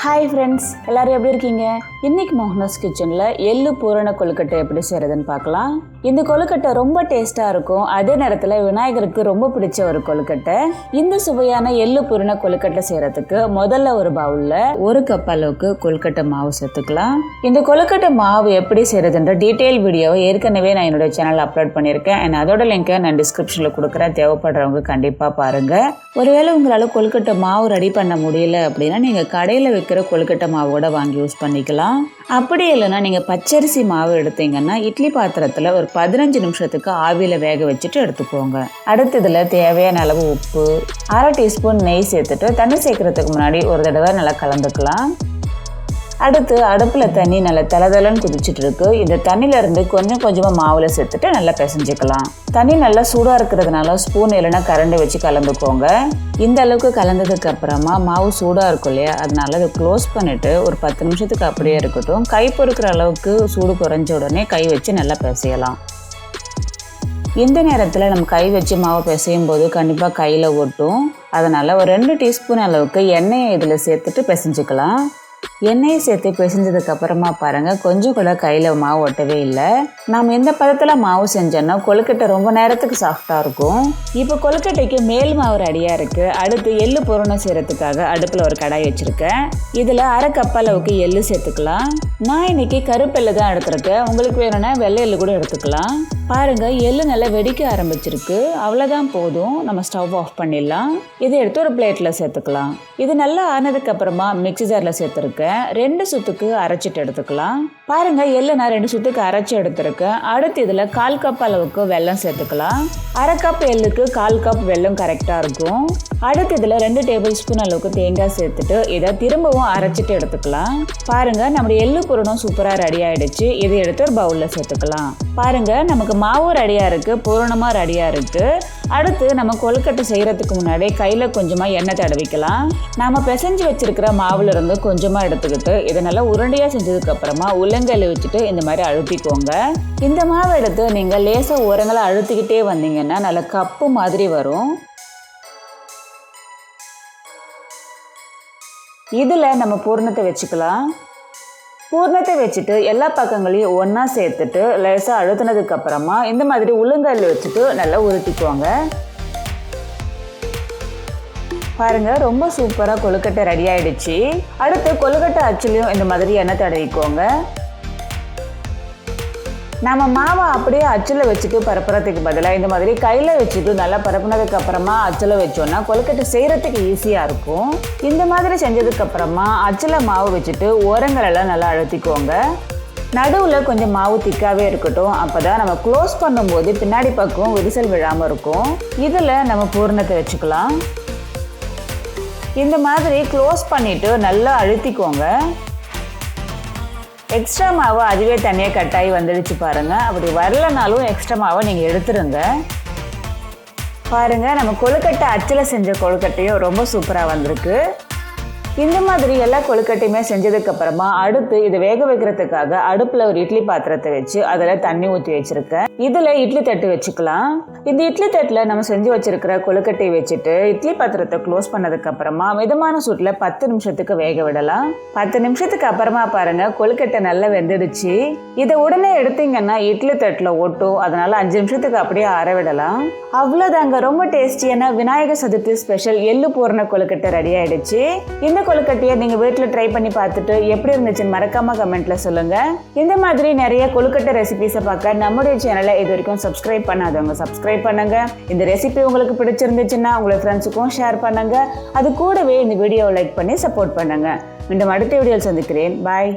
Hi friends, எல்லாரும் எப்படி இருக்கீங்க? இன்னைக்கு மோகனாஸ் கிச்சன்ல எள்ளு பூரண கொழுக்கட்டை எப்படி செய்யறதுன்னு பார்க்கலாம். இந்த கொழுக்கட்டை ரொம்ப டேஸ்டா இருக்கும். அதே நேரத்துல விநாயகருக்கு ரொம்ப பிடிச்ச ஒரு கொழுக்கட்டை. இந்த சுவையான எள்ளு பூரண கொழுக்கட்டை செய்யறதுக்கு முதல்ல ஒரு பவுல்ல 1 கப் அளவுக்கு கொழுக்கட்டை மாவு சேர்த்துக்கலாம். இந்த கொழுக்கட்டை மாவு எப்படி செய்யறதுன்ற டீடைல் வீடியோவை ஏற்கனவே நான் என்னோட சேனல்ல அப்லோட் பண்ணியிருக்கேன். and அதோட லிங்கை நான் டிஸ்கிரிப்ஷன்ல கொடுக்குறேன். தேவைப்படுறவங்க கண்டிப்பா பாருங்க. ஒருவேளை உங்களால கொழுக்கட்டை மாவு ரெடி பண்ண முடியல அப்படின்னா நீங்க கடையில வைக்கிற கொழுக்கட்டை மாவோட வாங்கி யூஸ் பண்ணிக்கலாம். அப்படி இல்லைன்னா நீங்க பச்சரிசி மாவு எடுத்தீங்கன்னா இட்லி பாத்திரத்துல ஒரு 15 நிமிஷத்துக்கு ஆவியில வேக வச்சுட்டு எடுத்துக்கோங்க. அடுத்ததுல தேவையான அளவு உப்பு, 1/2 டீஸ்பூன் நெய் சேர்த்துட்டு தண்ணி சேர்க்கறதுக்கு முன்னாடி ஒரு தடவை நல்லா கலந்துக்கலாம். அடுத்து அடுப்பில் தண்ணி நல்லா தளதளன்னு குதிச்சுட்டு இருக்கு. இந்த தண்ணியில இருந்து கொஞ்சம் கொஞ்சமாக மாவில் சேர்த்துட்டு நல்லா பிசைஞ்சிக்கலாம். தண்ணி நல்லா சூடாக இருக்கிறதுனால ஸ்பூன் இல்லைன்னா கரண்டி வச்சு கலந்துக்கோங்க. இந்த அளவுக்கு கலந்ததுக்கு அப்புறமா மாவு சூடாக இருக்கும் இல்லையா, அதனால அதை க்ளோஸ் பண்ணிட்டு ஒரு 10 நிமிஷத்துக்கு அப்படியே இருக்கட்டும். கை பொறுக்கிற அளவுக்கு சூடு குறைஞ்ச உடனே கை வச்சு நல்லா பிசையலாம். இந்த நேரத்தில் நம்ம கை வச்சு மாவு பிசையும் போது கண்டிப்பாக கையில் ஒட்டும். அதனால் ஒரு 2 டீஸ்பூன் அளவுக்கு எண்ணெயை இதில் சேர்த்துட்டு பிசைஞ்சிக்கலாம். எண்ணெயை சேர்த்து பிசைஞ்சதுக்கு அப்புறமா பாருங்க, கொஞ்சம் கூட கையில் மாவு ஒட்டவே இல்லை. நாம் எந்த பதத்தில் மாவு செஞ்சோன்னா கொழுக்கட்டை ரொம்ப நேரத்துக்கு சாஃப்டாக இருக்கும். இப்போ கொழுக்கட்டைக்கு மேல் மாவு ரெடியாக இருக்குது. அடுத்து எள்ளு பூரணம் செய்கிறதுக்காக அடுப்பில் ஒரு கடாய் வச்சுருக்கேன். இதில் 1/2 கப் அளவுக்கு எள்ளு சேர்த்துக்கலாம். நான் இன்னைக்கு கருப்பெள்ளு தான் எடுத்துருக்கேன். உங்களுக்கு வேணும்னா வெள்ளை எள்ளு கூட எடுத்துக்கலாம். பாருங்க, எள்ளு நல்லா வெடிக்க ஆரம்பிச்சிருக்கு. அவ்வளோதான், போதும். நம்ம ஸ்டவ் ஆஃப் பண்ணிடலாம். இதை எடுத்து ஒரு பிளேட்டில் சேர்த்துக்கலாம். இது நல்லா ஆனதுக்கு அப்புறமா மிக்ஸி ஜாரில் சேர்த்துருக்கேன். 2 சுத்துக்கு அரைச்சிட்டு எடுத்துக்கலாம். பாருங்க, எள்ளு நான் 2 சுத்துக்கு அரைச்சி எடுத்துருக்கேன். அடுத்து இதில் 1/4 கப் அளவுக்கு வெல்லம் சேர்த்துக்கலாம். 1/2 கப் எள்ளுக்கு 1/4 கப் வெல்லம் கரெக்டாக இருக்கும். அடுத்து இதில் 2 டேபிள் ஸ்பூன் அளவுக்கு தேங்காய் சேர்த்துட்டு இதை திரும்பவும் அரைச்சிட்டு எடுத்துக்கலாம். பாருங்க, நம்முடைய எள்ளு பூரணம் சூப்பராக ரெடி ஆயிடுச்சு. இதை எடுத்து ஒரு பவுலில் சேர்த்துக்கலாம். பாருங்க, நமக்கு மாவு ரெடியாக இருக்குது, பூரணமாக ரெடியாக இருக்குது. அடுத்து நம்ம கொழுக்கட்டை செய்கிறதுக்கு முன்னாடி கையில் கொஞ்சமாக எண்ணெய் தடவிக்கலாம். நம்ம பிசைஞ்சு வச்சிருக்கிற மாவுல இருந்து கொஞ்சமாக எடுத்துக்கிட்டு இதை நல்லா உருண்டையாக செஞ்சதுக்கு அப்புறமா உள்ளங்கையில் வச்சுட்டு இந்த மாதிரி அழுத்திக்கோங்க. இந்த மாவு எடுத்து நீங்கள் லேசாக ஓரங்களை அழுத்திக்கிட்டே வந்தீங்கன்னா நல்ல கப்பு மாதிரி வரும். இதில் நம்ம பூரணத்தை வச்சுக்கலாம். பூரணத்தை வச்சுட்டு எல்லா பக்கங்களையும் ஒன்றா சேர்த்துட்டு லேசாக அழுத்தினதுக்கு அப்புறமா இந்த மாதிரி உள்ளங்கையில் வச்சுட்டு நல்லா உருட்டிக்குவாங்க. பாருங்க, ரொம்ப சூப்பராக கொழுக்கட்டை ரெடி ஆயிடுச்சு. அடுத்து கொழுக்கட்டை அச்சுலையும் இந்த மாதிரி எண்ணெய் தடவிக்கோங்க. நம்ம மாவை அப்படியே அச்சில் வச்சுட்டு பரப்புறதுக்கு பதிலாக இந்த மாதிரி கையில் வச்சுட்டு நல்லா பரப்புனதுக்கு அப்புறமா அச்சில் வச்சோன்னா கொழுக்கட்டை செய்கிறதுக்கு ஈஸியாக இருக்கும். இந்த மாதிரி செஞ்சதுக்கு அப்புறமா அச்சில் மாவு வச்சுட்டு ஓரங்களெல்லாம் நல்லா அழுத்திக்கோங்க. நடுவில் கொஞ்சம் மாவு திக்காகவே இருக்கட்டும். அப்போ தான் நம்ம க்ளோஸ் பண்ணும்போது பின்னாடி பக்கம் விரிசல் விழாமல் இருக்கும். இதில் நம்ம பூரணத்தை வச்சுக்கலாம். இந்த மாதிரி க்ளோஸ் பண்ணிவிட்டு நல்லா அழுத்திக்கோங்க. எக்ஸ்ட்ரா மாவு அதுவே தனியாக கட்டாயி வந்துடுச்சு பாருங்க. அப்படி வரலனாலும் எக்ஸ்ட்ரா மாவை நீங்கள் எடுத்துருங்க. பாருங்க, நம்ம கொழுக்கட்டை அச்சில் செஞ்ச கொழுக்கட்டையும் ரொம்ப சூப்பராக வந்திருக்கு. இந்த மாதிரி எல்லா கொழுக்கட்டையுமே செஞ்சதுக்கு அப்புறமா அடுத்து இதை வேக வைக்கிறதுக்காக அடுப்பில் ஒரு இட்லி பாத்திரத்தை வச்சு அதில் தண்ணி ஊற்றி வச்சிருக்கேன். இதில் இட்லி தட்டு வச்சுக்கலாம். இந்த இட்லி தட்டில் நம்ம செஞ்சு வச்சிருக்கிற கொழுக்கட்டையை வச்சுட்டு இட்லி பாத்திரத்தை க்ளோஸ் பண்ணதுக்கு அப்புறமா மிதமான சூட்டில் 10 நிமிஷத்துக்கு வேக விடலாம். 10 நிமிஷத்துக்கு அப்புறமா பாருங்க, கொழுக்கட்டை நல்லா வெந்துடுச்சு. இதை உடனே எடுத்தீங்கன்னா இட்லி தட்டில் ஒட்டும். அதனால 5 நிமிஷத்துக்கு அப்படியே ஆற விடலாம். அவ்வளோதாங்க, ரொம்ப டேஸ்டியான விநாயகர் சதுர்த்தி ஸ்பெஷல் எள்ளு பூரண கொழுக்கட்டை ரெடி ஆயிடுச்சு. இந்த கொழுக்கட்டையை நீங்கள் வீட்டில் ட்ரை பண்ணி பார்த்துட்டு எப்படி இருந்துச்சுன்னு மறக்காம கமெண்ட்ல சொல்லுங்க. இந்த மாதிரி நிறைய கொழுக்கட்டை ரெசிபிஸை பார்க்க நம்முடைய சேனலை இது வரைக்கும் சப்ஸ்கிரைப் பண்ணாதவங்க சப்ஸ்கிரைப் பண்ணுங்க. இந்த ரெசிபி உங்களுக்கு பிடிச்சிருந்துச்சுன்னா உங்களை ஃப்ரெண்ட்ஸுக்கும் ஷேர் பண்ணுங்க. அது கூடவே இந்த வீடியோவை லைக் பண்ணி சப்போர்ட் பண்ணுங்க. மீண்டும் அடுத்த வீடியோவில் சந்திக்கிறேன். பாய்.